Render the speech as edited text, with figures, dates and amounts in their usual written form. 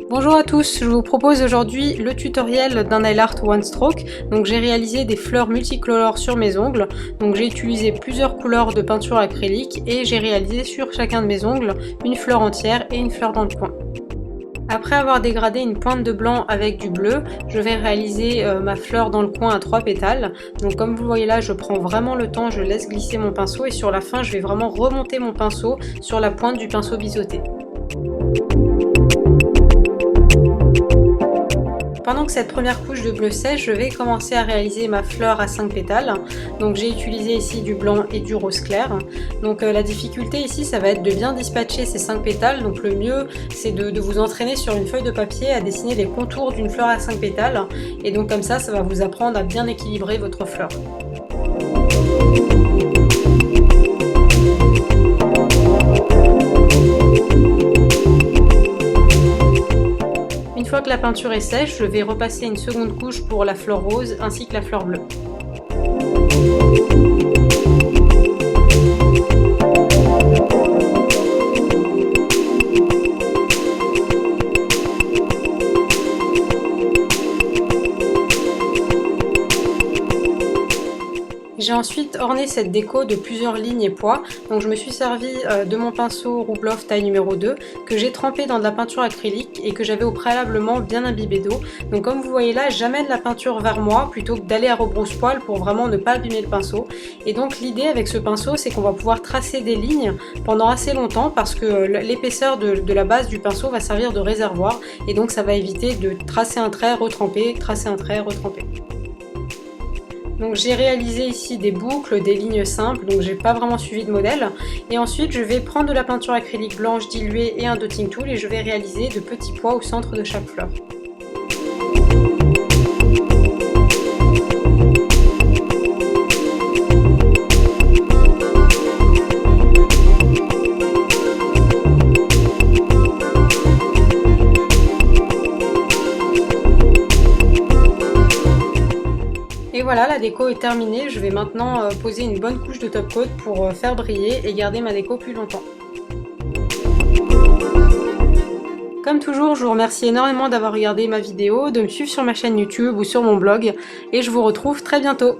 Bonjour à tous, je vous propose aujourd'hui le tutoriel d'un nail art one stroke. Donc j'ai réalisé des fleurs multicolores sur mes ongles. Donc j'ai utilisé plusieurs couleurs de peinture acrylique et j'ai réalisé sur chacun de mes ongles une fleur entière et une fleur dans le coin. Après avoir dégradé une pointe de blanc avec du bleu, je vais réaliser ma fleur dans le coin à 3 pétales. Donc comme vous voyez là, je prends vraiment le temps, je laisse glisser mon pinceau et sur la fin, je vais vraiment remonter mon pinceau sur la pointe du pinceau biseauté. Pendant que cette première couche de bleu sèche, je vais commencer à réaliser ma fleur à 5 pétales. Donc j'ai utilisé ici du blanc et du rose clair. Donc la difficulté ici, ça va être de bien dispatcher ces 5 pétales. Donc le mieux, c'est de vous entraîner sur une feuille de papier à dessiner les contours d'une fleur à 5 pétales. Et donc comme ça va vous apprendre à bien équilibrer votre fleur. Une fois que la peinture est sèche, je vais repasser une seconde couche pour la fleur rose ainsi que la fleur bleue. J'ai ensuite orné cette déco de plusieurs lignes et pois, donc je me suis servi de mon pinceau Rubloff taille numéro 2 que j'ai trempé dans de la peinture acrylique et que j'avais au préalablement bien imbibé d'eau. Donc comme vous voyez là, j'amène la peinture vers moi plutôt que d'aller à rebrousse-poil pour vraiment ne pas abîmer le pinceau. Et donc l'idée avec ce pinceau, c'est qu'on va pouvoir tracer des lignes pendant assez longtemps parce que l'épaisseur de la base du pinceau va servir de réservoir et donc ça va éviter de tracer un trait, retremper, tracer un trait, retremper. Donc j'ai réalisé ici des boucles, des lignes simples, donc j'ai pas vraiment suivi de modèle. Et ensuite je vais prendre de la peinture acrylique blanche diluée et un dotting tool et je vais réaliser de petits pois au centre de chaque fleur. Et voilà, la déco est terminée. Je vais maintenant poser une bonne couche de top coat pour faire briller et garder ma déco plus longtemps. Comme toujours, je vous remercie énormément d'avoir regardé ma vidéo, de me suivre sur ma chaîne YouTube ou sur mon blog et je vous retrouve très bientôt.